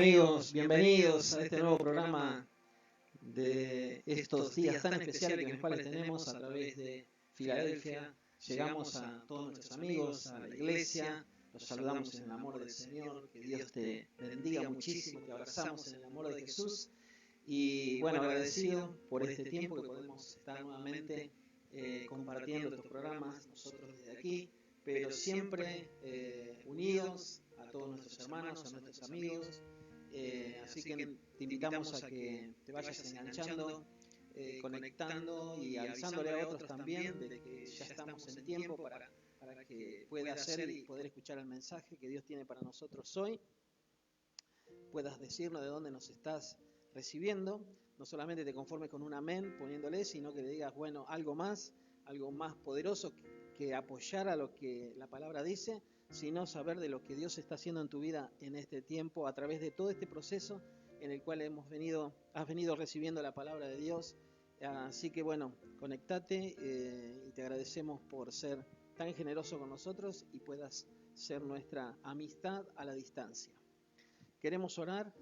amigos? Bienvenidos a este nuevo programa de estos días tan especiales que los cuales tenemos a través de Filadelfia. Llegamos a todos nuestros amigos, a la iglesia, los saludamos en el amor del Señor, que Dios te bendiga muchísimo, te abrazamos en el amor de Jesús y bueno, agradecido por este tiempo que podemos estar nuevamente compartiendo estos programas nosotros desde aquí, pero siempre unidos a todos nuestros hermanos, a nuestros amigos. Así que te invitamos a que te vayas enganchando, conectando y avisándole a otros también de que ya estamos en tiempo para que puedas hacer y poder escuchar el mensaje que Dios tiene para nosotros hoy. Puedas decirnos de dónde nos estás recibiendo. No solamente te conformes con un amén poniéndole, sino que le digas, bueno, algo más poderoso que apoyar a lo que la palabra dice, sino saber de lo que Dios está haciendo en tu vida en este tiempo, a través de todo este proceso en el cual has venido recibiendo la palabra de Dios. Así que bueno, conectate y te agradecemos por ser tan generoso con nosotros y puedas ser nuestra amistad a la distancia. Queremos orar,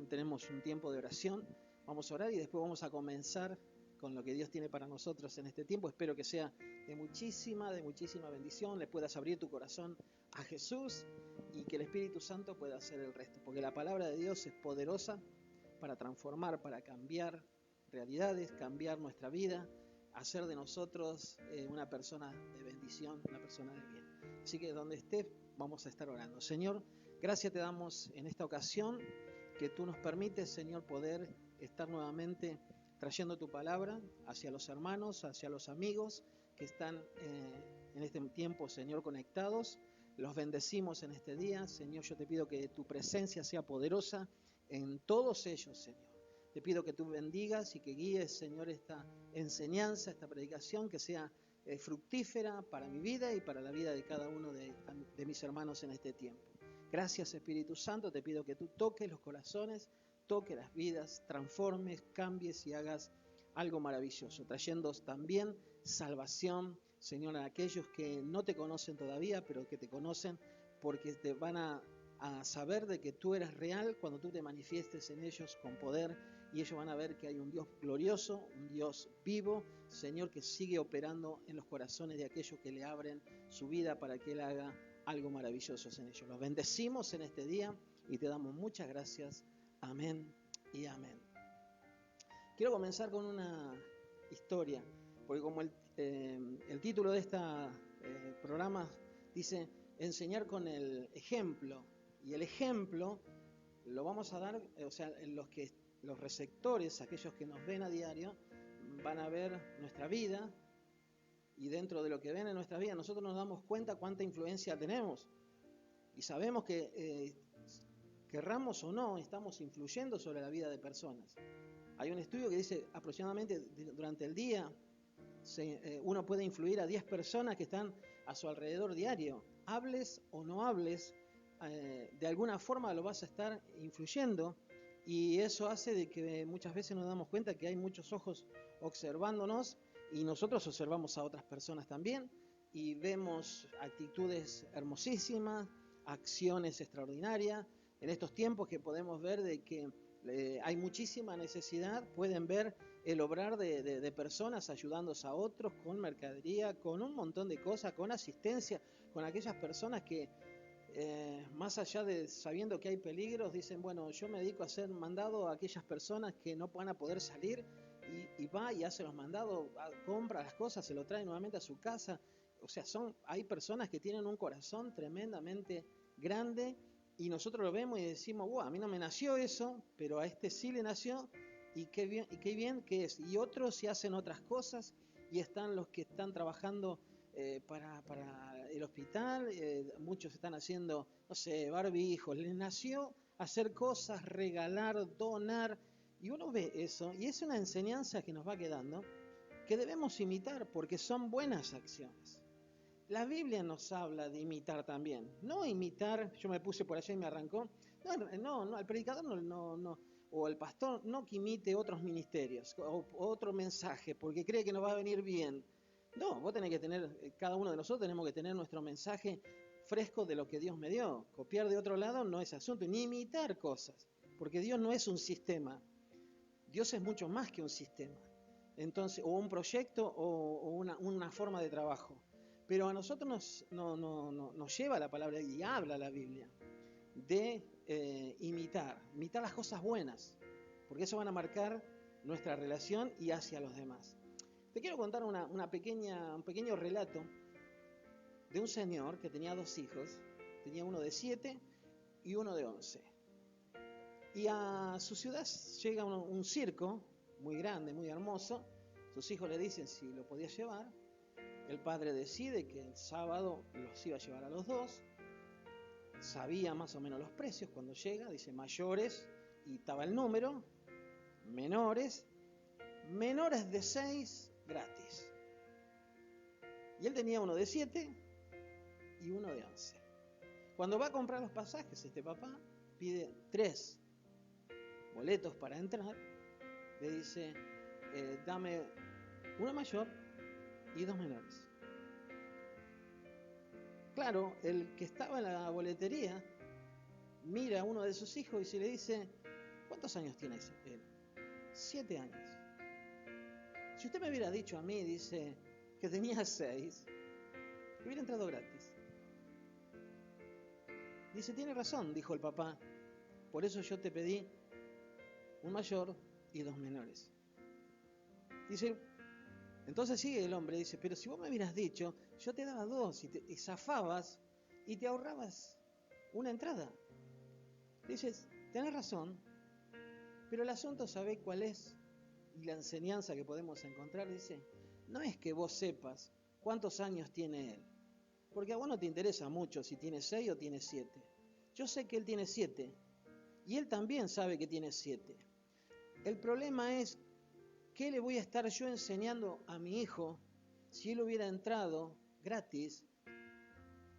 tenemos un tiempo de oración, vamos a orar y después vamos a comenzar con lo que Dios tiene para nosotros en este tiempo. Espero que sea de muchísima bendición, le puedas abrir tu corazón a Jesús y que el Espíritu Santo pueda hacer el resto, porque la palabra de Dios es poderosa para transformar, para cambiar realidades, cambiar nuestra vida, hacer de nosotros una persona de bendición, una persona de bien. Así que donde estés, vamos a estar orando. Señor, gracias te damos en esta ocasión que tú nos permites, Señor, poder estar nuevamente trayendo tu palabra hacia los hermanos, hacia los amigos que están en este tiempo, Señor, conectados. Los bendecimos en este día. Señor, yo te pido que tu presencia sea poderosa en todos ellos, Señor. Te pido que tú bendigas y que guíes, Señor, esta enseñanza, esta predicación, que sea fructífera para mi vida y para la vida de cada uno de mis hermanos en este tiempo. Gracias, Espíritu Santo, te pido que tú toques los corazones, toques las vidas, transformes, cambies y hagas algo maravilloso, trayendo también salvación, Señor, a aquellos que no te conocen todavía, pero que te conocen porque te van a saber de que tú eres real cuando tú te manifiestes en ellos con poder, y ellos van a ver que hay un Dios glorioso, un Dios vivo, Señor, que sigue operando en los corazones de aquellos que le abren su vida para que Él haga algo maravilloso en ellos. Los bendecimos en este día y te damos muchas gracias. Amén y amén. Quiero comenzar con una historia, porque como el título de este programa dice enseñar con el ejemplo, y el ejemplo lo vamos a dar, los receptores, aquellos que nos ven a diario, van a ver nuestra vida, y dentro de lo que ven en nuestra vida nosotros nos damos cuenta cuánta influencia tenemos, y sabemos que querramos o no, estamos influyendo sobre la vida de personas. Hay un estudio que dice aproximadamente durante el día uno puede influir a 10 personas que están a su alrededor diario. Hables o no hables, de alguna forma lo vas a estar influyendo, y eso hace de que muchas veces nos damos cuenta que hay muchos ojos observándonos, y nosotros observamos a otras personas también y vemos actitudes hermosísimas, acciones extraordinarias. En estos tiempos que podemos ver de que hay muchísima necesidad, pueden ver el obrar de personas ayudándose a otros con mercadería, con un montón de cosas, con asistencia, con aquellas personas que más allá de sabiendo que hay peligros, dicen, bueno, yo me dedico a hacer mandado a aquellas personas que no van a poder salir, y va y hace los mandados, compra las cosas, se lo trae nuevamente a su casa. O sea, hay personas que tienen un corazón tremendamente grande, y nosotros lo vemos y decimos, wow, a mí no me nació eso, pero a este sí le nació, y qué bien que es. Y otros sí hacen otras cosas, y están los que están trabajando para el hospital, muchos están haciendo, no sé, barbijos, les nació hacer cosas, regalar, donar, y uno ve eso, y es una enseñanza que nos va quedando, que debemos imitar, porque son buenas acciones. La Biblia nos habla de imitar también, no imitar, yo me puse por allá y me arrancó, no, el predicador no, o el pastor no que imite otros ministerios, o otro mensaje, porque cree que nos va a venir bien. No, vos tenés que tener, cada uno de nosotros tenemos que tener nuestro mensaje fresco de lo que Dios me dio. Copiar de otro lado no es asunto, ni imitar cosas. porque Dios no es un sistema, Dios es mucho más que un sistema, entonces, o un proyecto o una forma de trabajo. Pero a nosotros nos lleva la palabra y habla la Biblia de imitar las cosas buenas, porque eso van a marcar nuestra relación y hacia los demás. Te quiero contar un pequeño relato de un señor que tenía 2 hijos, tenía uno de 7 y uno de 11. Y a su ciudad llega un circo muy grande, muy hermoso. Sus hijos le dicen si lo podía llevar. El padre decide que el sábado los iba a llevar a los 2. Sabía más o menos los precios. Cuando llega dice mayores y estaba el número, menores de 6 gratis. Y él tenía uno de 7 y uno de 11. Cuando va a comprar los pasajes, este papá pide 3 boletos para entrar. Le dice, dame uno mayor y 2 menores. Claro, el que estaba en la boletería mira a uno de sus hijos y se le dice, ¿cuántos años tiene él? 7 años. Si usted me hubiera dicho a mí, dice, que tenía 6, hubiera entrado gratis. Dice, tiene razón, dijo el papá, por eso yo te pedí un mayor y 2 menores. Dice, entonces sigue el hombre, dice, pero si vos me hubieras dicho, yo te daba 2 y zafabas y te ahorrabas una entrada. Dices, tenés razón, pero el asunto, ¿sabe cuál es? Y la enseñanza que podemos encontrar, dice, no es que vos sepas cuántos años tiene él, porque a vos no te interesa mucho si tiene 6 o tiene 7. Yo sé que él tiene 7 y él también sabe que tiene 7. El problema es, ¿qué le voy a estar yo enseñando a mi hijo si él hubiera entrado gratis?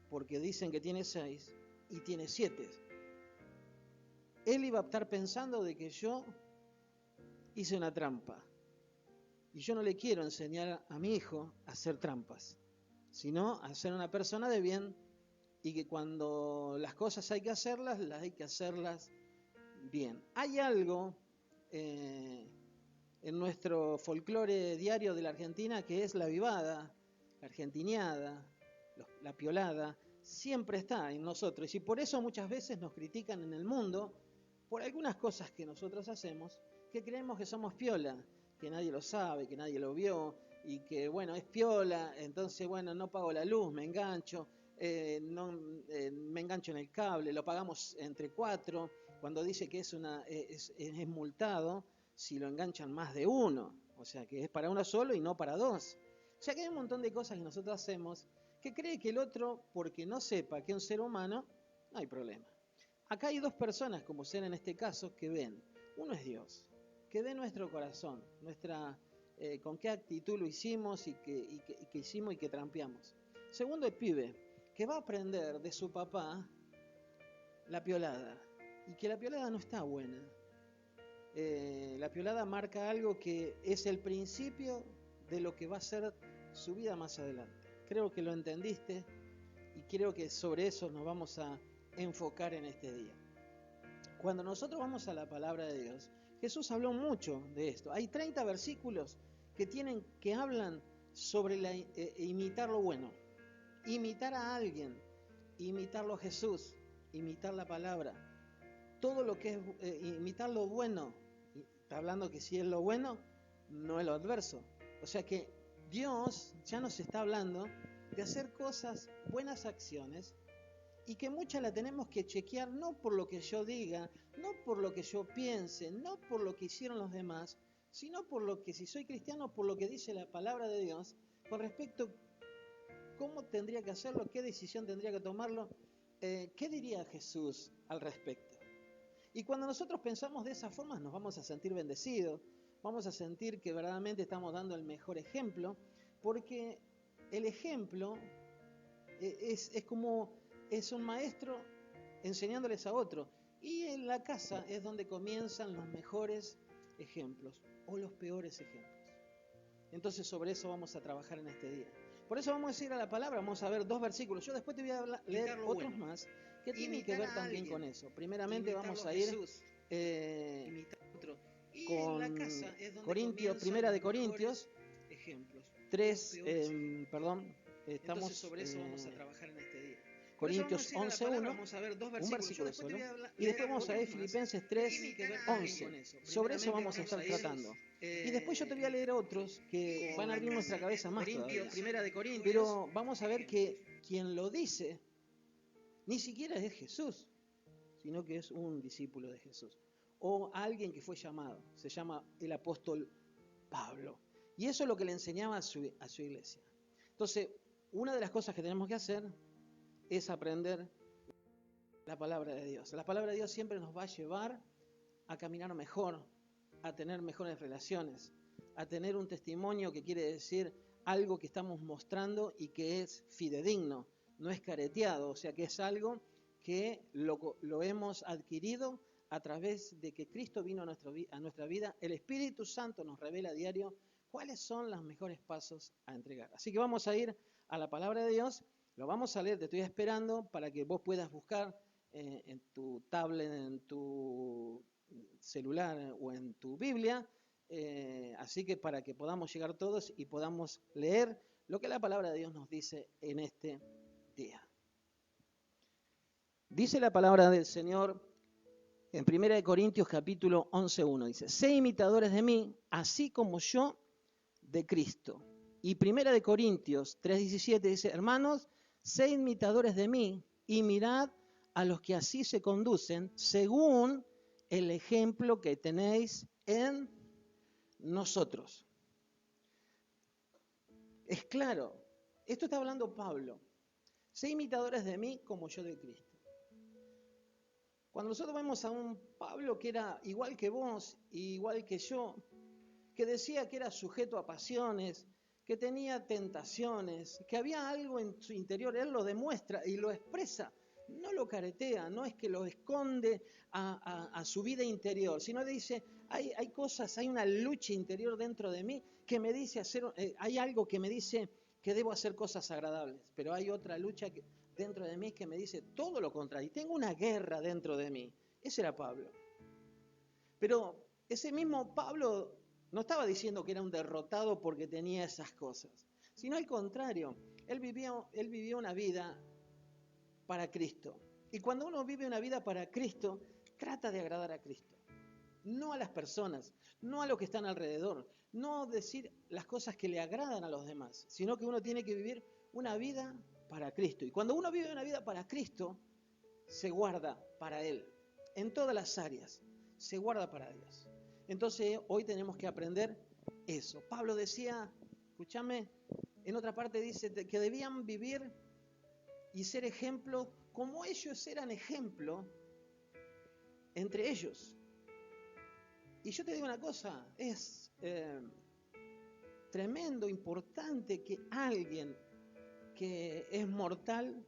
Porque dicen que tiene 6 y tiene 7. Él iba a estar pensando de que yo hice una trampa. Y yo no le quiero enseñar a mi hijo a hacer trampas, sino a ser una persona de bien y que cuando las cosas hay que hacerlas, las hay que hacerlas bien. Hay algo en nuestro folclore diario de la Argentina que es la vivada, la argentiniada, la piolada, siempre está en nosotros y por eso muchas veces nos critican en el mundo por algunas cosas que nosotros hacemos que creemos que somos piola, que nadie lo sabe, que nadie lo vio y que bueno, es piola, entonces bueno, no pago la luz, me engancho, me engancho en el cable, lo pagamos entre 4, cuando dice que es multado si lo enganchan más de uno, o sea que es para uno solo y no para 2. O sea que hay un montón de cosas que nosotros hacemos que cree que el otro, porque no sepa que es un ser humano, no hay problema. Acá hay 2 personas, como ser en este caso, que ven. Uno es Dios, que ve nuestro corazón, con qué actitud lo hicimos y que hicimos y que trampeamos. Segundo, el pibe, que va a aprender de su papá la piolada, y que la piolada no está buena. La piolada marca algo que es el principio de lo que va a ser su vida más adelante. Creo que lo entendiste y creo que sobre eso nos vamos a enfocar en este día. Cuando nosotros vamos a la palabra de Dios, Jesús habló mucho de esto. Hay 30 versículos que hablan sobre imitar lo bueno, imitar a alguien, imitarlo a Jesús, imitar la palabra. Todo lo que es imitar lo bueno, está hablando que si es lo bueno, no es lo adverso. O sea que Dios ya nos está hablando de hacer cosas, buenas acciones, y que muchas la tenemos que chequear no por lo que yo diga, no por lo que yo piense, no por lo que hicieron los demás, sino por lo que, si soy cristiano, por lo que dice la palabra de Dios con respecto a cómo tendría que hacerlo, qué decisión tendría que tomarlo, qué diría Jesús al respecto. Y cuando nosotros pensamos de esa forma nos vamos a sentir bendecidos, vamos a sentir que verdaderamente estamos dando el mejor ejemplo, porque el ejemplo es un maestro enseñándoles a otro. Y en la casa es donde comienzan los mejores ejemplos o los peores ejemplos. Entonces sobre eso vamos a trabajar en este día. Por eso vamos a ir a la palabra, vamos a ver 2 versículos. Yo después te voy a leer otros más que tienen que ver también con eso. Primeramente vamos a ir con Corintios, Primera de Corintios, estamos Entonces, sobre eso vamos a trabajar en este día. Corintios 11:1, vamos a ver dos un versículo solo, y después vamos a ver Filipenses que tienen que ver también 3:11. con eso. Sobre eso Primeramente vamos a estar ir, tratando. Y después yo te voy a leer otros que van a abrir nuestra cabeza más todavía. Primera de Corintios. Pero vamos a ver que quien lo dice ni siquiera es Jesús, sino que es un discípulo de Jesús. O alguien que fue llamado. Se llama el apóstol Pablo. Y eso es lo que le enseñaba a su iglesia. Entonces, una de las cosas que tenemos que hacer es aprender la palabra de Dios. La palabra de Dios siempre nos va a llevar a caminar mejor, a tener mejores relaciones, a tener un testimonio que quiere decir algo que estamos mostrando y que es fidedigno, no es careteado, o sea que es algo que lo hemos adquirido a través de que Cristo vino a nuestra vida. El Espíritu Santo nos revela a diario cuáles son los mejores pasos a entregar. Así que vamos a ir a la palabra de Dios, lo vamos a leer, te estoy esperando para que vos puedas buscar en tu tablet, en tu celular o en tu Biblia, así que para que podamos llegar todos y podamos leer lo que la palabra de Dios nos dice en este día. Dice la palabra del Señor en 1 Corintios capítulo 11:1, dice: sé imitadores de mí, así como yo de Cristo. Y 1 Corintios 3:17 dice: hermanos, sé imitadores de mí y mirad a los que así se conducen según el ejemplo que tenéis en nosotros. Es claro, esto está hablando Pablo. Sé imitadores de mí como yo de Cristo. Cuando nosotros vemos a un Pablo que era igual que vos, igual que yo, que decía que era sujeto a pasiones, que tenía tentaciones, que había algo en su interior, él lo demuestra y lo expresa, no lo caretea, no es que lo esconde a su vida interior, sino le dice, hay cosas, hay una lucha interior dentro de mí que me dice hay algo que me dice que debo hacer cosas agradables, pero hay otra lucha dentro de mí que me dice todo lo contrario, y tengo una guerra dentro de mí. Ese era Pablo. Pero ese mismo Pablo no estaba diciendo que era un derrotado porque tenía esas cosas, sino al contrario, él vivió una vida para Cristo. Y cuando uno vive una vida para Cristo, trata de agradar a Cristo. No a las personas, no a los que están alrededor, no decir las cosas que le agradan a los demás, sino que uno tiene que vivir una vida para Cristo. Y cuando uno vive una vida para Cristo, se guarda para Él, en todas las áreas, se guarda para Dios. Entonces hoy tenemos que aprender eso. Pablo decía, escúchame, en otra parte dice que debían vivir y ser ejemplo como ellos eran ejemplo entre ellos. Y yo te digo una cosa, es tremendo, importante que alguien que es mortal,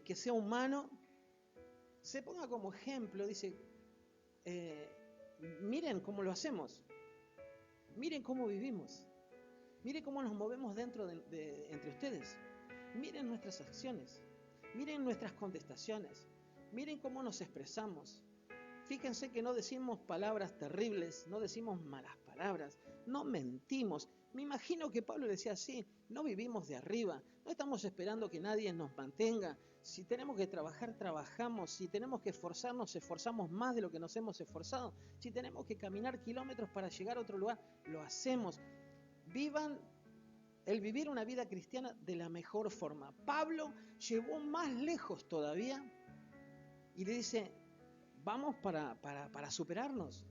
que sea humano, se ponga como ejemplo, dice, miren cómo lo hacemos, miren cómo vivimos, miren cómo nos movemos dentro entre ustedes, miren nuestras acciones, miren nuestras contestaciones, miren cómo nos expresamos. Fíjense que no decimos palabras terribles, no decimos malas palabras, no mentimos. Me imagino que Pablo decía así, no vivimos de arriba, no estamos esperando que nadie nos mantenga. Si tenemos que trabajar, trabajamos. Si tenemos que esforzarnos, esforzamos más de lo que nos hemos esforzado. Si tenemos que caminar kilómetros para llegar a otro lugar, lo hacemos. Vivan el vivir una vida cristiana de la mejor forma. Pablo llevó más lejos todavía y le dice, vamos para superarnos.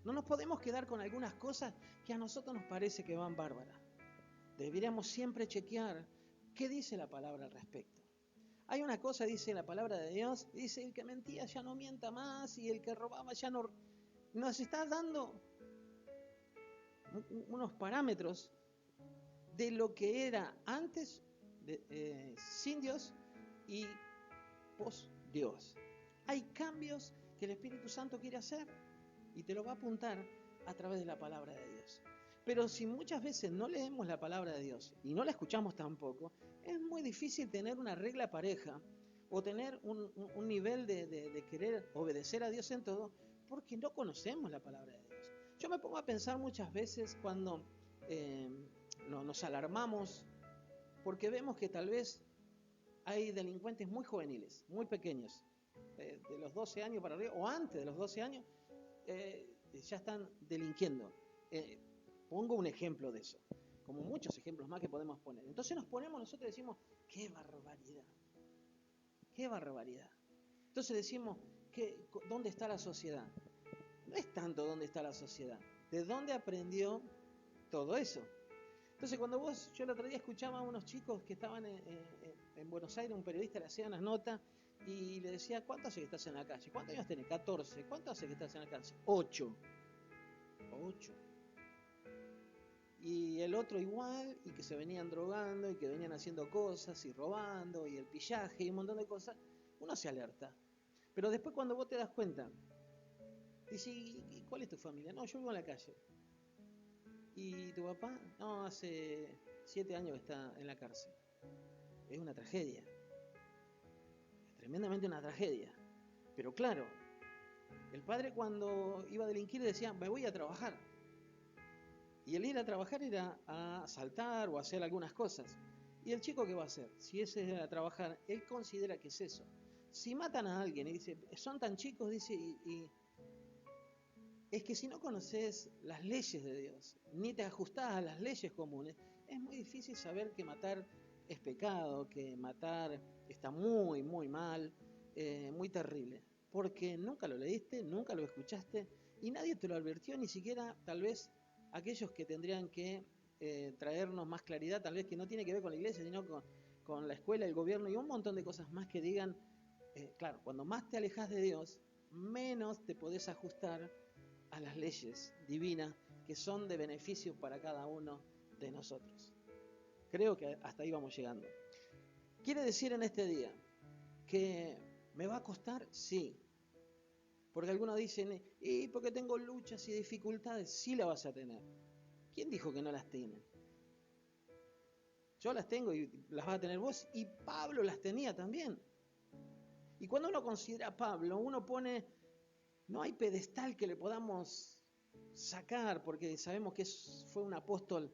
No nos podemos quedar con algunas cosas que a nosotros nos parece que van bárbaras. Deberíamos siempre chequear qué dice la palabra al respecto. Hay una cosa, dice la palabra de Dios, dice el que mentía ya no mienta más y el que robaba ya no... Nos está dando unos parámetros de lo que era antes sin Dios y post Dios. Hay cambios que el Espíritu Santo quiere hacer y te lo va a apuntar a través de la palabra de Dios. Pero si muchas veces no leemos la palabra de Dios y no la escuchamos tampoco, es muy difícil tener una regla pareja o tener un nivel de querer obedecer a Dios en todo porque no conocemos la palabra de Dios. Yo me pongo a pensar muchas veces cuando nos alarmamos porque vemos que tal vez hay delincuentes muy juveniles, muy pequeños, de los 12 años para arriba, o antes de los 12 años, ya están delinquiendo. Pongo un ejemplo de eso, como muchos ejemplos más que podemos poner. Entonces nos ponemos nosotros y decimos, ¡qué barbaridad! ¡Qué barbaridad! Entonces decimos, ¿dónde está la sociedad? No es tanto dónde está la sociedad, ¿de dónde aprendió todo eso? Entonces yo el otro día escuchaba a unos chicos que estaban en Buenos Aires, un periodista le hacía unas notas y le decía, ¿cuánto hace que estás en la calle? ¿Cuántos años tenés? 14. ¿Cuánto hace que estás en la calle? 8. Y el otro igual, y que se venían drogando, y que venían haciendo cosas, y robando, y el pillaje, y un montón de cosas. Uno se alerta. Pero después cuando vos te das cuenta, dice, ¿y cuál es tu familia? No, yo vivo en la calle. ¿Y tu papá? No, hace 7 años que está en la cárcel. Es una tragedia. Es tremendamente una tragedia. Pero claro, el padre cuando iba a delinquir decía, me voy a trabajar. Y el ir a trabajar era a asaltar o a hacer algunas cosas. ¿Y el chico qué va a hacer? Si ese es a trabajar, él considera que es eso. Si matan a alguien y dice, son tan chicos, dice, y es que si no conoces las leyes de Dios, ni te ajustás a las leyes comunes, es muy difícil saber que matar es pecado, que matar está muy, muy mal, muy terrible. Porque nunca lo leíste, nunca lo escuchaste y nadie te lo advirtió, ni siquiera tal vez aquellos que tendrían que traernos más claridad, tal vez que no tiene que ver con la iglesia, sino con la escuela, el gobierno y un montón de cosas más que digan, claro, cuando más te alejas de Dios, menos te podés ajustar a las leyes divinas que son de beneficio para cada uno de nosotros. Creo que hasta ahí vamos llegando. ¿Quiere decir en este día que me va a costar? Sí. Porque algunos dicen, ¿y porque tengo luchas y dificultades? Sí las vas a tener. ¿Quién dijo que no las tienen? Yo las tengo y las vas a tener vos, y Pablo las tenía también. Y cuando uno considera a Pablo, uno pone, no hay pedestal que le podamos sacar, porque sabemos que fue un apóstol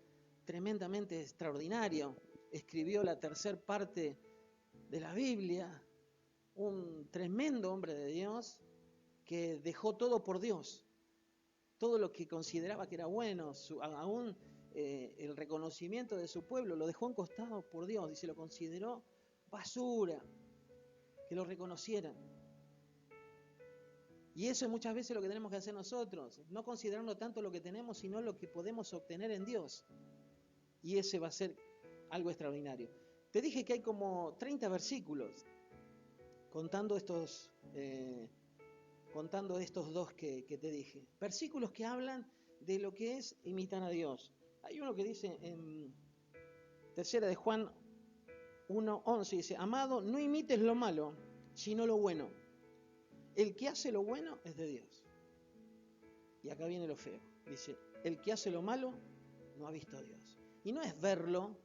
tremendamente extraordinario, escribió la tercera parte de la Biblia, un tremendo hombre de Dios que dejó todo por Dios, todo lo que consideraba que era bueno, aún el reconocimiento de su pueblo, lo dejó encostado por Dios y se lo consideró basura, que lo reconocieran. Y eso es muchas veces lo que tenemos que hacer nosotros, no considerando tanto lo que tenemos, sino lo que podemos obtener en Dios. Y ese va a ser algo extraordinario. Te dije que hay como 30 versículos contando estos dos que te dije. Versículos que hablan de lo que es imitar a Dios. Hay uno que dice en 3 de Juan 1:11, dice, amado, no imites lo malo, sino lo bueno. El que hace lo bueno es de Dios. Y acá viene lo feo. Dice, el que hace lo malo no ha visto a Dios. Y no es verlo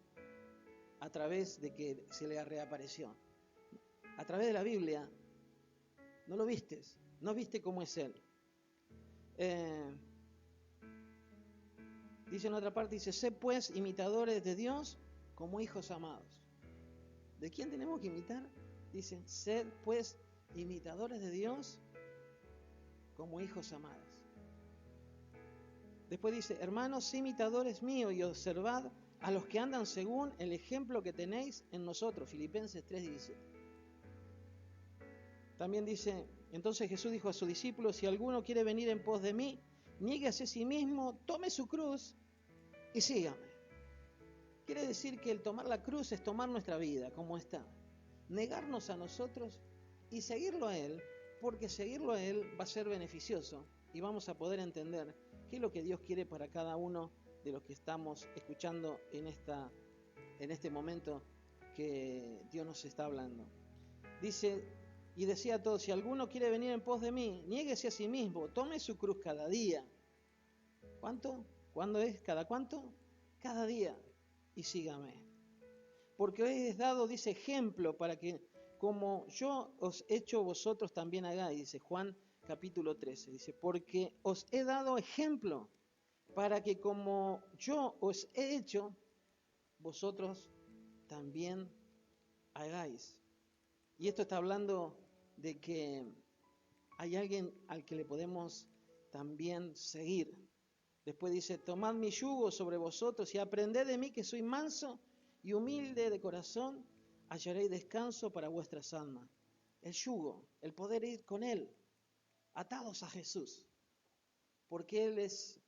a través de que se le reapareció. A través de la Biblia no lo vistes. No viste cómo es Él. Dice en otra parte, dice, sé pues imitadores de Dios como hijos amados. ¿De quién tenemos que imitar? Dice, sed pues imitadores de Dios como hijos amados. Después dice, hermanos, imitadores míos, y observad a los que andan según el ejemplo que tenéis en nosotros. Filipenses 3:17. También dice, entonces Jesús dijo a sus discípulos, si alguno quiere venir en pos de mí, niéguese a sí mismo, tome su cruz y sígame. Quiere decir que el tomar la cruz es tomar nuestra vida como está, negarnos a nosotros y seguirlo a Él, porque seguirlo a Él va a ser beneficioso y vamos a poder entender qué es lo que Dios quiere para cada uno de los que estamos escuchando en este momento que Dios nos está hablando. Dice, y decía a todos, si alguno quiere venir en pos de mí, niéguese a sí mismo, tome su cruz cada día. ¿Cuánto? ¿Cuándo es? ¿Cada cuánto? Cada día. Y sígame. Porque hoy es dado, dice, ejemplo para que como yo os he hecho vosotros también hagáis, dice Juan capítulo 13. Dice, porque os he dado ejemplo para que como yo os he hecho, vosotros también hagáis. Y esto está hablando de que hay alguien al que le podemos también seguir. Después dice, tomad mi yugo sobre vosotros y aprended de mí que soy manso y humilde de corazón, hallaréis descanso para vuestras almas. El yugo, el poder ir con Él, atados a Jesús, porque Él es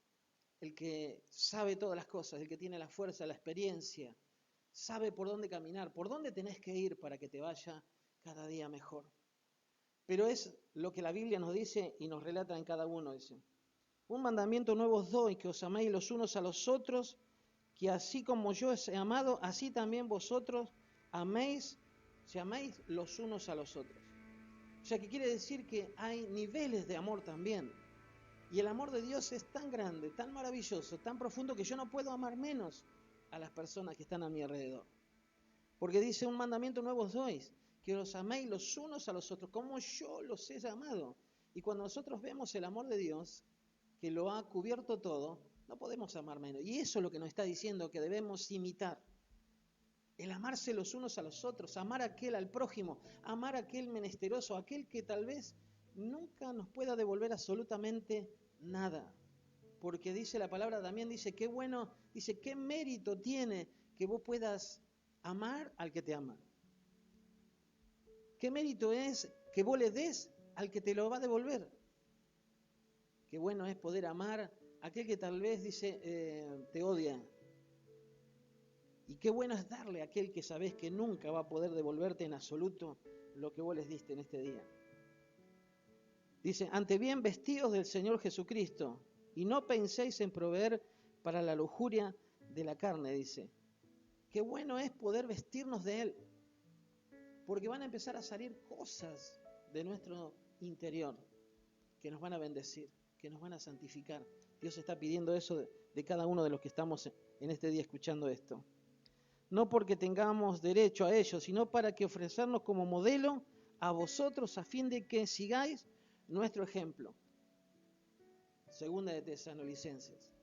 el que sabe todas las cosas, el que tiene la fuerza, la experiencia, sabe por dónde caminar, por dónde tenés que ir para que te vaya cada día mejor. Pero es lo que la Biblia nos dice y nos relata en cada uno, dice. Un mandamiento nuevo os doy, que os améis los unos a los otros, que así como yo os he amado, así también vosotros améis, se améis los unos a los otros. O sea, que quiere decir que hay niveles de amor también. Y el amor de Dios es tan grande, tan maravilloso, tan profundo, que yo no puedo amar menos a las personas que están a mi alrededor. Porque dice, un mandamiento nuevo os doy, que os améis los unos a los otros, como yo los he amado. Y cuando nosotros vemos el amor de Dios, que lo ha cubierto todo, no podemos amar menos. Y eso es lo que nos está diciendo, que debemos imitar. El amarse los unos a los otros, amar a aquel, al prójimo, amar a aquel menesteroso, aquel que tal vez nunca nos pueda devolver absolutamente nada. Porque dice la palabra también, dice, qué bueno, dice, qué mérito tiene que vos puedas amar al que te ama. ¿Qué mérito es que vos le des al que te lo va a devolver? Qué bueno es poder amar a aquel que tal vez dice te odia. Y qué bueno es darle a aquel que sabés que nunca va a poder devolverte en absoluto lo que vos les diste en este día. Dice, ante bien vestidos del Señor Jesucristo, y no penséis en proveer para la lujuria de la carne, dice. Qué bueno es poder vestirnos de Él, porque van a empezar a salir cosas de nuestro interior que nos van a bendecir, que nos van a santificar. Dios está pidiendo eso de cada uno de los que estamos en este día escuchando esto. No porque tengamos derecho a ello, sino para que ofrecernos como modelo a vosotros a fin de que sigáis nuestro ejemplo. Segunda de Tesalonicenses.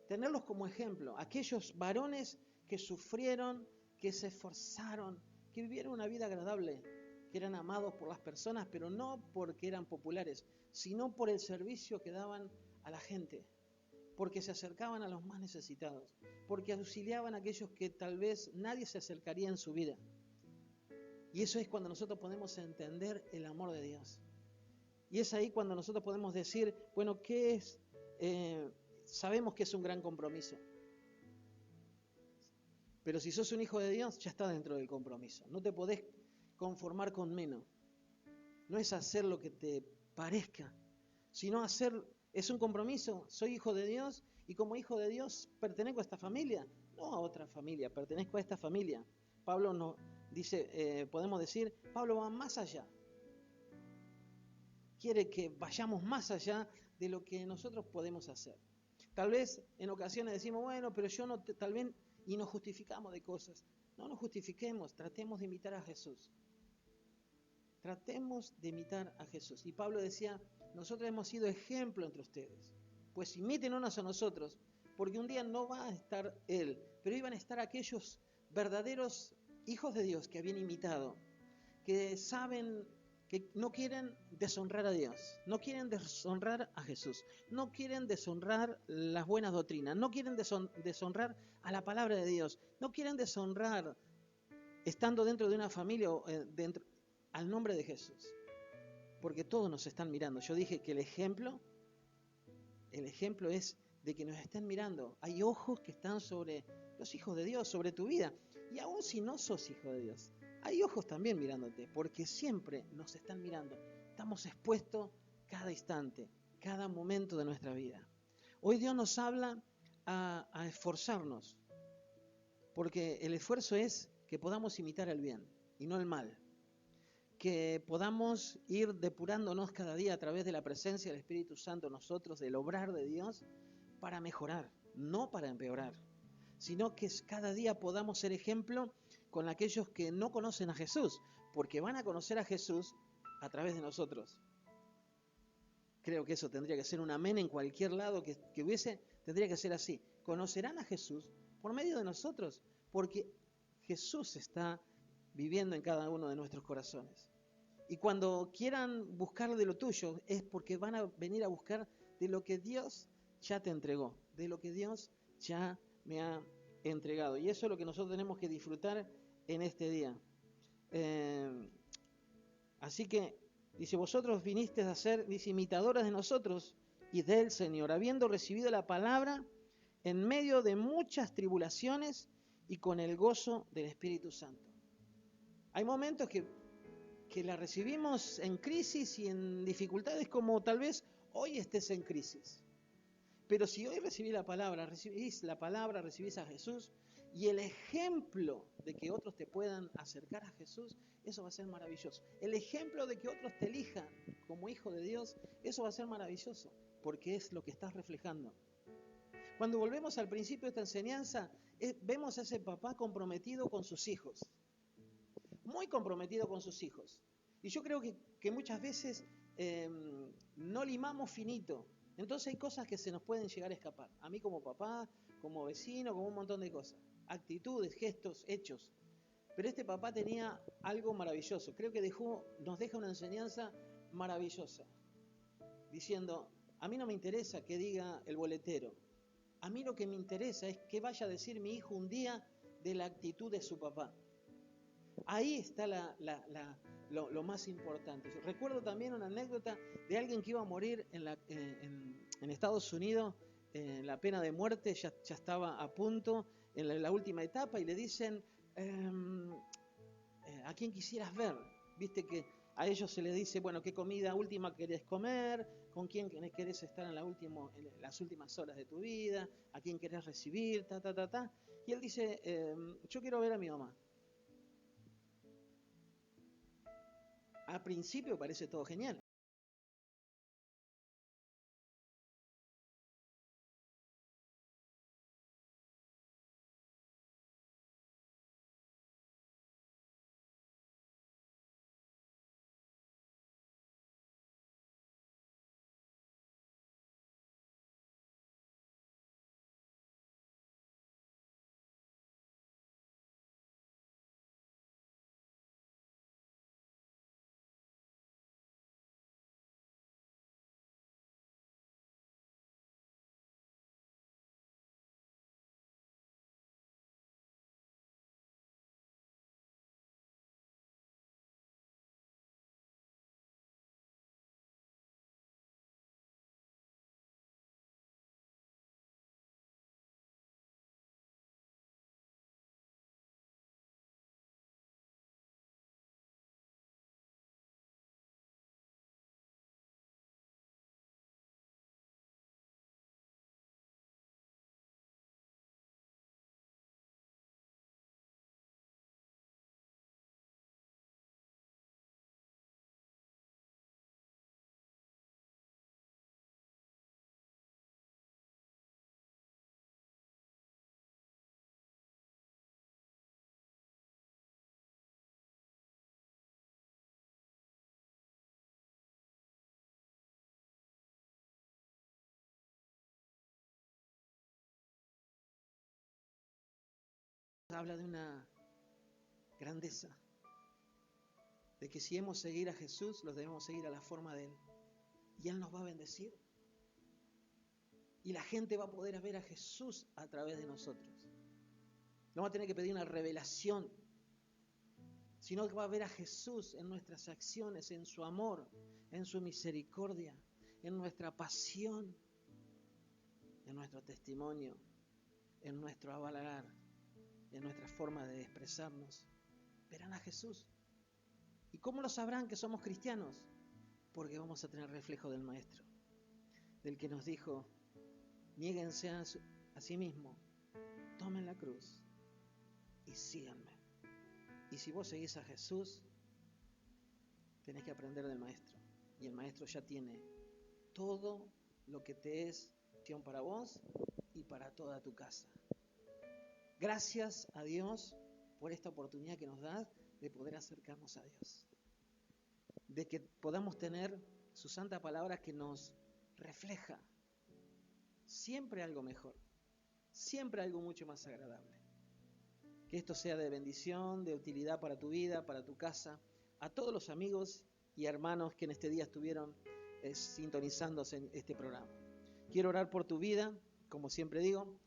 Tenerlos como ejemplo, aquellos varones que sufrieron, que se esforzaron, que vivieron una vida agradable, que eran amados por las personas, pero no porque eran populares, sino por el servicio que daban a la gente, porque se acercaban a los más necesitados, porque auxiliaban a aquellos que tal vez nadie se acercaría en su vida. Y eso es cuando nosotros podemos entender el amor de Dios. Y es ahí cuando nosotros podemos decir, bueno, ¿qué es? Sabemos que es un gran compromiso. Pero si sos un hijo de Dios, ya está dentro del compromiso. No te podés conformar con menos. No es hacer lo que te parezca, sino hacer, es un compromiso. Soy hijo de Dios y como hijo de Dios pertenezco a esta familia, no a otra familia, pertenezco a esta familia. Pablo nos dice, podemos decir, Pablo va más allá. Quiere que vayamos más allá de lo que nosotros podemos hacer. Tal vez en ocasiones decimos, bueno, pero yo no, tal vez, y nos justificamos de cosas. No nos justifiquemos, tratemos de imitar a Jesús. Tratemos de imitar a Jesús. Y Pablo decía, nosotros hemos sido ejemplo entre ustedes. Pues imiten unos a nosotros, porque un día no va a estar Él, pero iban a estar aquellos verdaderos hijos de Dios que habían imitado, que saben que no quieren deshonrar a Dios, no quieren deshonrar a Jesús, no quieren deshonrar las buenas doctrinas, no quieren deshonrar a la palabra de Dios, no quieren deshonrar estando dentro de una familia o dentro al nombre de Jesús, porque todos nos están mirando. Yo dije que el ejemplo es de que nos estén mirando. Hay ojos que están sobre los hijos de Dios, sobre tu vida, y aún si no sos hijo de Dios, hay ojos también mirándote, porque siempre nos están mirando. Estamos expuestos cada instante, cada momento de nuestra vida. Hoy Dios nos habla a esforzarnos, porque el esfuerzo es que podamos imitar el bien y no el mal. Que podamos ir depurándonos cada día a través de la presencia del Espíritu Santo nosotros, del obrar de Dios, para mejorar, no para empeorar, sino que cada día podamos ser ejemplo con aquellos que no conocen a Jesús, porque van a conocer a Jesús a través de nosotros. Creo que eso tendría que ser un amén en cualquier lado que hubiese, tendría que ser así. Conocerán a Jesús por medio de nosotros, porque Jesús está viviendo en cada uno de nuestros corazones. Y cuando quieran buscar de lo tuyo, es porque van a venir a buscar de lo que Dios ya te entregó, de lo que Dios ya me ha entregado. Y eso es lo que nosotros tenemos que disfrutar en este día. Así que, dice, vosotros vinisteis a ser, dice, imitadores de nosotros y del Señor, habiendo recibido la palabra en medio de muchas tribulaciones y con el gozo del Espíritu Santo. Hay momentos que la recibimos en crisis y en dificultades, como tal vez hoy estés en crisis. Pero si hoy recibís la palabra, recibís a Jesús, y el ejemplo de que otros te puedan acercar a Jesús, eso va a ser maravilloso. El ejemplo de que otros te elijan como hijo de Dios, eso va a ser maravilloso, porque es lo que estás reflejando. Cuando volvemos al principio de esta enseñanza, vemos a ese papá comprometido con sus hijos. Muy comprometido con sus hijos. Y yo creo que muchas veces no limamos finito. Entonces hay cosas que se nos pueden llegar a escapar. A mí como papá, como vecino, como un montón de cosas. Actitudes, gestos, hechos. Pero este papá tenía algo maravilloso. Creo que nos deja una enseñanza maravillosa. Diciendo, a mí no me interesa que diga el boletero. A mí lo que me interesa es que vaya a decir mi hijo un día de la actitud de su papá. Ahí está lo más importante. Recuerdo también una anécdota de alguien que iba a morir en Estados Unidos, la pena de muerte ya estaba a punto, en la última etapa, y le dicen, ¿a quién quisieras ver? Viste que a ellos se les dice, bueno, ¿qué comida última querés comer? ¿Con quién querés estar en las últimas horas de tu vida? ¿A quién querés recibir? Y él dice, yo quiero ver a mi mamá. Al principio parece todo genial. Habla de una grandeza, de que si hemos seguir a Jesús, los debemos seguir a la forma de Él. Y Él nos va a bendecir. Y la gente va a poder ver a Jesús a través de nosotros. No va a tener que pedir una revelación, sino que va a ver a Jesús en nuestras acciones, en su amor, en su misericordia, en nuestra pasión, en nuestro testimonio, en nuestro avalar, en nuestra forma de expresarnos. Verán a Jesús. ¿Y cómo lo sabrán que somos cristianos? Porque vamos a tener reflejo del Maestro, del que nos dijo, niéguense a sí mismo, tomen la cruz y síganme. Y si vos seguís a Jesús, tenés que aprender del Maestro. Y el Maestro ya tiene todo lo que te es opción para vos y para toda tu casa. Gracias a Dios por esta oportunidad que nos da de poder acercarnos a Dios. De que podamos tener su santa palabra que nos refleja siempre algo mejor, siempre algo mucho más agradable. Que esto sea de bendición, de utilidad para tu vida, para tu casa, a todos los amigos y hermanos que en este día estuvieron sintonizándose en este programa. Quiero orar por tu vida, como siempre digo,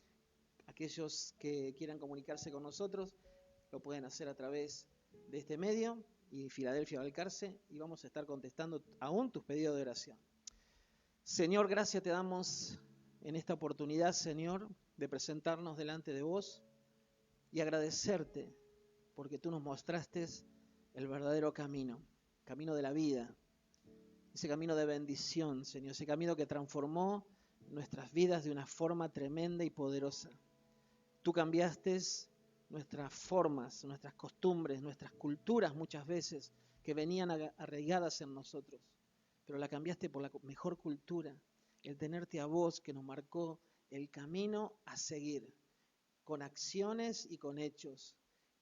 aquellos que quieran comunicarse con nosotros, lo pueden hacer a través de este medio y Filadelfia Balcarce, y vamos a estar contestando aún tus pedidos de oración. Señor, gracias te damos en esta oportunidad, Señor, de presentarnos delante de vos y agradecerte porque tú nos mostraste el verdadero camino, camino de la vida, ese camino de bendición, Señor, ese camino que transformó nuestras vidas de una forma tremenda y poderosa. Tú cambiaste nuestras formas, nuestras costumbres, nuestras culturas muchas veces que venían arraigadas en nosotros, pero la cambiaste por la mejor cultura, el tenerte a vos que nos marcó el camino a seguir, con acciones y con hechos,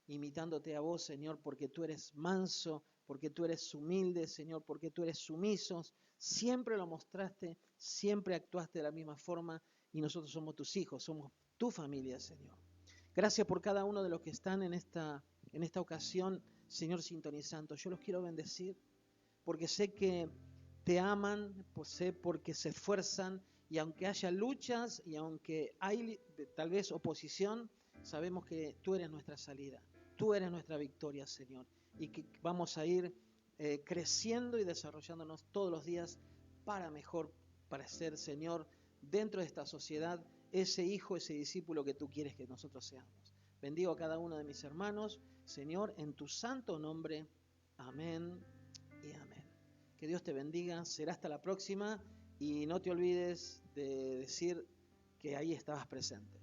imitándote a vos, Señor, porque tú eres manso, porque tú eres humilde, Señor, porque tú eres sumiso. Siempre lo mostraste, siempre actuaste de la misma forma y nosotros somos tus hijos, somos tu familia, Señor. Gracias por cada uno de los que están en esta ocasión, Señor, sintonizando. Yo los quiero bendecir porque sé que te aman, sé porque se esfuerzan y aunque haya luchas y aunque hay tal vez oposición, sabemos que tú eres nuestra salida, tú eres nuestra victoria, Señor, y que vamos a ir creciendo y desarrollándonos todos los días para mejor, para ser, Señor, dentro de esta sociedad, ese hijo, ese discípulo que tú quieres que nosotros seamos. Bendigo a cada uno de mis hermanos, Señor, en tu santo nombre. Amén y amén. Que Dios te bendiga. Será hasta la próxima y no te olvides de decir que ahí estabas presente.